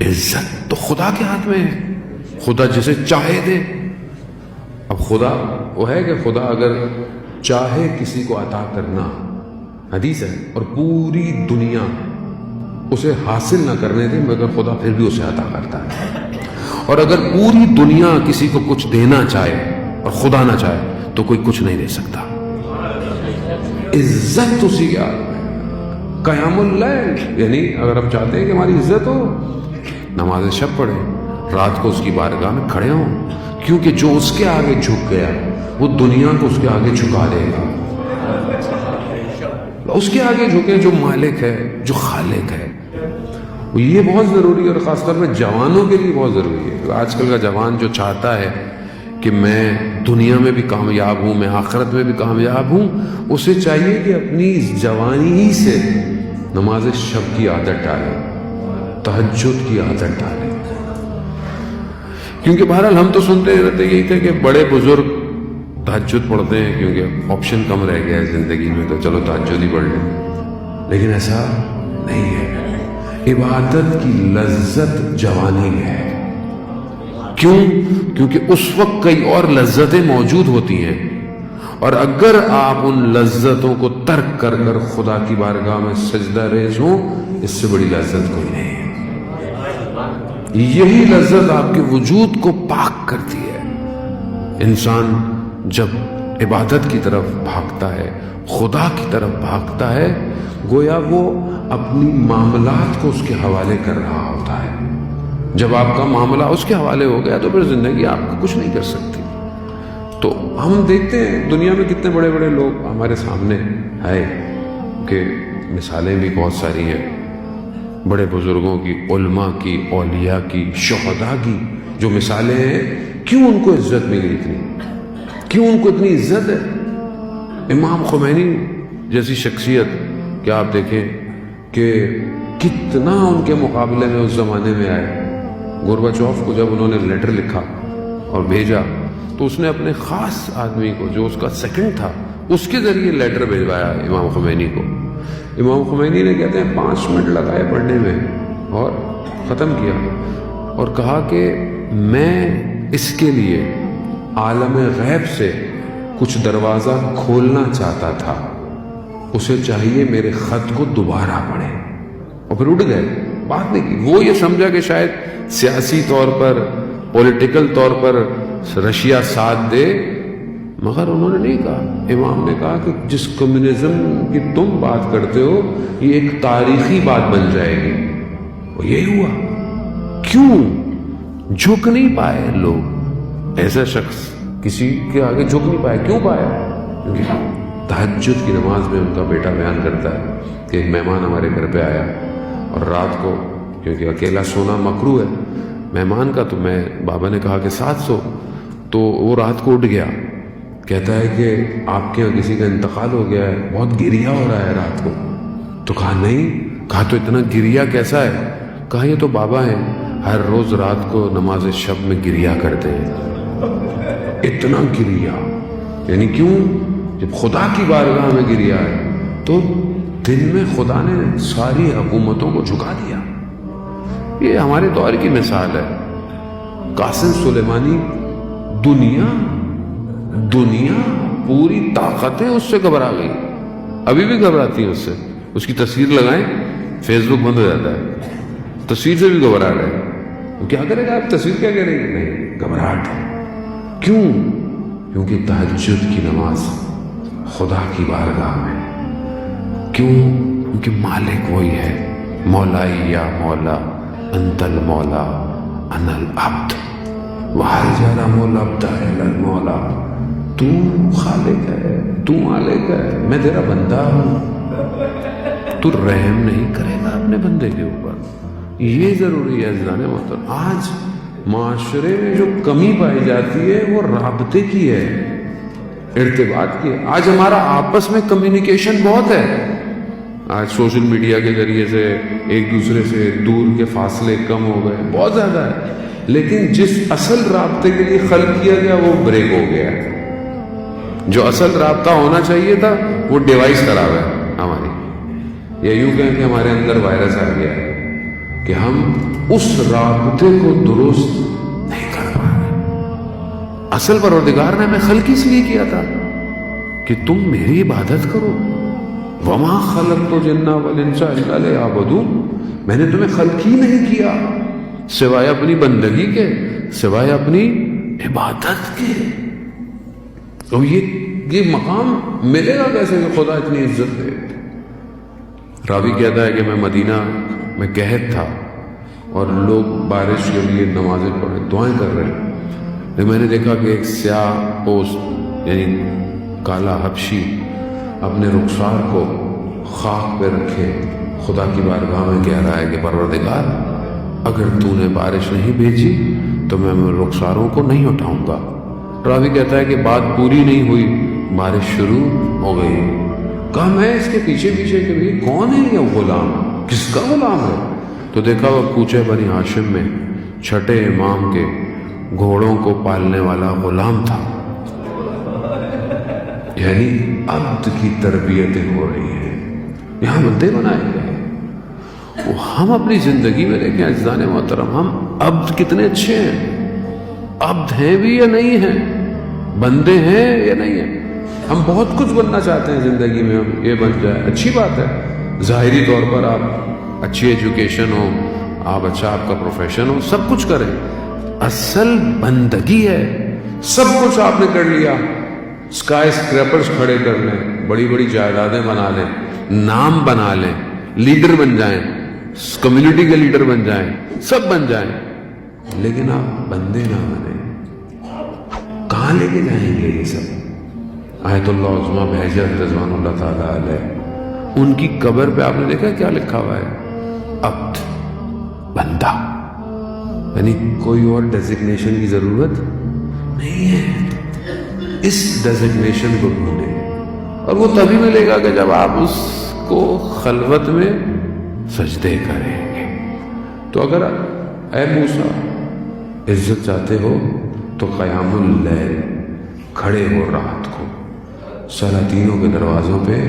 عزت تو خدا کے ہاتھ میں ہے، خدا جسے چاہے دے. اب خدا وہ ہے کہ خدا اگر چاہے کسی کو عطا کرنا، حدیث ہے، اور پوری دنیا اسے حاصل نہ کرنے دے مگر خدا پھر بھی اسے عطا کرتا ہے. اور اگر پوری دنیا کسی کو کچھ دینا چاہے اور خدا نہ چاہے تو کوئی کچھ نہیں دے سکتا. عزت اسی کے ہاتھ میں. قیام اللیل، یعنی اگر ہم چاہتے ہیں کہ ہماری عزت ہو، نماز شب پڑھیں، رات کو اس کی بارگاہ میں کھڑے ہوں، کیونکہ جو اس کے آگے جھک گیا وہ دنیا کو اس کے آگے جھکا دے گا. اس کے آگے جھکے جو مالک ہے، جو خالق ہے. یہ بہت ضروری ہے، اور خاص طور پہ جوانوں کے لیے بہت ضروری ہے. آج کل کا جوان جو چاہتا ہے کہ میں دنیا میں بھی کامیاب ہوں، میں آخرت میں بھی کامیاب ہوں، اسے چاہیے کہ اپنی جوانی ہی سے نماز شب کی عادت ڈالے، تہجد کی عادت ڈالے. کیونکہ بہرحال ہم تو سنتے رہتے یہی تھے کہ بڑے بزرگ تہجد پڑھتے ہیں کیونکہ آپشن کم رہ گیا ہے زندگی میں، تو چلو تہجد ہی پڑھ لیں. لیکن ایسا نہیں ہے. عبادت کی لذت جوانی میں ہے. کیوں؟ کیونکہ اس وقت کئی اور لذتیں موجود ہوتی ہیں، اور اگر آپ ان لذتوں کو ترک کر کر خدا کی بارگاہ میں سجدہ ریز ہوں، اس سے بڑی لذت کوئی نہیں ہے. یہی لذت آپ کے وجود کو پاک کرتی ہے. انسان جب عبادت کی طرف بھاگتا ہے، خدا کی طرف بھاگتا ہے، گویا وہ اپنی معاملات کو اس کے حوالے کر رہا ہوتا ہے. جب آپ کا معاملہ اس کے حوالے ہو گیا تو پھر زندگی آپ کو کچھ نہیں کر سکتی. تو ہم دیکھتے ہیں دنیا میں کتنے بڑے بڑے لوگ ہمارے سامنے ہے کہ مثالیں بھی بہت ساری ہیں بڑے بزرگوں کی، علماء کی، اولیاء کی، شہداء کی جو مثالیں ہیں. کیوں ان کو عزت ملی اتنی؟ کیوں ان کو اتنی عزت ہے؟ امام خمینی جیسی شخصیت کیا آپ دیکھیں کہ کتنا ان کے مقابلے میں اس زمانے میں آئے. گورباچوف کو جب انہوں نے لیٹر لکھا اور بھیجا تو اس نے اپنے خاص آدمی کو جو اس کا سیکنڈ تھا اس کے ذریعے لیٹر بھیجوایا امام خمینی کو. امام خمینی نے کہتے ہیں 5 منٹ لگائے پڑھنے میں اور ختم کیا، اور کہا کہ میں اس کے لیے عالم غیب سے کچھ دروازہ کھولنا چاہتا تھا، اسے چاہیے میرے خط کو دوبارہ پڑھے. اور پھر اٹھ گئے، بات نہیں کی. وہ یہ سمجھا کہ شاید سیاسی طور پر، پولیٹیکل طور پر رشیا ساتھ دے، مگر انہوں نے نہیں کہا. امام نے کہا کہ جس کمیونزم کی تم بات کرتے ہو یہ ایک تاریخی بات بن جائے گی. اور یہی ہوا. کیوں جھک نہیں پائے لوگ؟ ایسا شخص کسی کے آگے جھک نہیں پائے. کیوں پایا؟ کیونکہ تہجد کی نماز میں ان کا بیٹا بیان کرتا ہے کہ ایک مہمان ہمارے گھر پہ آیا، اور رات کو کیونکہ اکیلا سونا مکروہ ہے مہمان کا، تو میں بابا نے کہا کہ ساتھ سو. تو وہ رات کو اٹھ گیا، کہتا ہے کہ آپ کے یہاں کسی کا انتقال ہو گیا ہے، بہت گریا ہو رہا ہے رات کو. تو کہا نہیں. کہا تو اتنا گریا کیسا ہے؟ کہا یہ تو بابا ہیں، ہر روز رات کو نماز شب میں گریا کرتے ہیں. اتنا گریا یعنی کیوں؟ جب خدا کی بارگاہ میں گریا ہے تو دن میں خدا نے ساری حکومتوں کو جھکا دیا. یہ ہمارے دور کی مثال ہے. قاسم سلیمانی دنیا پوری طاقتیں اس سے گھبرا گئی، ابھی بھی گھبراتی ہیں اس سے. اس کی تصویر لگائیں فیس بک بند ہو جاتا ہے، تصویر سے بھی گھبرا رہے. کیا کرے گا آپ؟ تصویر کیا کرے گی؟ نہیں، گھبراہٹ ہے. کیوں؟ کیونکہ تہجد کی نماز خدا کی بارگاہ میں. کیوں؟ کیونکہ مالک وہی ہے. مولائی یا مولا انت المولا انا العبد وحل جانا مولا عبدہ المولا. تو خالق ہے، تو مالک ہے، میں تیرا بندہ ہوں. تو رحم نہیں کرے گا اپنے بندے کے اوپر. یہ ضروری ہے عزیزان محترم. آج معاشرے میں جو کمی پائی جاتی ہے وہ رابطے کی ہے، ارتباط کی ہے. آج ہمارا آپس میں کمیونیکیشن بہت ہے. آج سوشل میڈیا کے ذریعے سے ایک دوسرے سے دور کے فاصلے کم ہو گئے، بہت زیادہ ہے. لیکن جس اصل رابطے کے لیے خلق کیا گیا وہ بریک ہو گیا. جو اصل رابطہ ہونا چاہیے تھا وہ ڈیوائس خراب ہے ہماری. یا یوں کہیں کہ ہمارے اندر وائرس آ گیا ہے کہ ہم اس رابطے کو درست نہیں کر پا رہے. اصل پروردگار نے ہمیں خلق اس لیے کیا تھا کہ تم میری عبادت کرو. وما خلقت الجن والانس الا لیعبدون. میں نے تمہیں خلق ہی نہیں کیا سوائے اپنی بندگی کے, سوائے اپنی عبادت کے. تو یہ مقام ملے گا کیسے کہ خدا اتنی عزت دے. راوی کہتا ہے کہ میں مدینہ میں قحط تھا اور لوگ بارش کے لیے نمازیں پڑھے, دعائیں کر رہے ہیں. لیکن میں نے دیکھا کہ ایک سیاہ پوست یعنی کالا حبشی اپنے رخسار کو خاک پہ رکھے خدا کی بارگاہ میں کہہ رہا ہے کہ پروردگار اگر تو نے بارش نہیں بھیجی تو میں رخساروں کو نہیں اٹھاؤں گا. راوی کہتا ہے کہ بات پوری نہیں ہوئی, بارش شروع ہو گئی. کہا میں اس کے پیچھے پیچھے کہ بھی کون ہے یہ غلام, کس کا غلام ہے؟ تو دیکھا وہ کوچے بنی ہاشم میں چھٹے امام کے گھوڑوں کو پالنے والا غلام تھا. یعنی عبد کی تربیتیں ہو رہی ہیں, یہاں بندے بنائے گئے. وہ ہم اپنی زندگی میں دیکھیں عزیزان محترم, ہم عبد کتنے اچھے ہیں. عبد ہیں بھی یا نہیں ہیں, بندے ہیں یا نہیں ہیں. ہم بہت کچھ بننا چاہتے ہیں زندگی میں, ہم یہ بن جائے, اچھی بات ہے. ظاہری طور پر آپ اچھی ایجوکیشن ہو, آپ اچھا آپ کا پروفیشن ہو, سب کچھ کریں. اصل بندگی ہے. سب کچھ آپ نے کر لیا, اسکائی اسکریپرز کھڑے کر لیں, بڑی بڑی جائیدادیں بنا لیں, نام بنا لیں, لیڈر بن جائیں, کمیونٹی کے لیڈر بن جائیں, سب بن جائیں, لیکن آپ بندے نہ بنیں. کہاں لے کے جائیں گے یہ سب؟ آیت اللہ عظمیٰ بہجت رضوان اللہ تعالیٰ علیہ, ان کی قبر پہ آپ نے دیکھا کیا لکھا ہوا ہے؟ عبد, بندہ. یعنی کوئی اور ڈیزگنیشن کی ضرورت نہیں ہے. اس ڈیزگنیشن کو ڈھونڈیں اور وہ تبھی ملے گا کہ جب آپ اس کو خلوت میں سجدے کریں گے. تو اگر اے موسیٰ عزت چاہتے ہو تو قیام اللیل, کھڑے ہو رات کو, سلاطینوں کے دروازوں پہ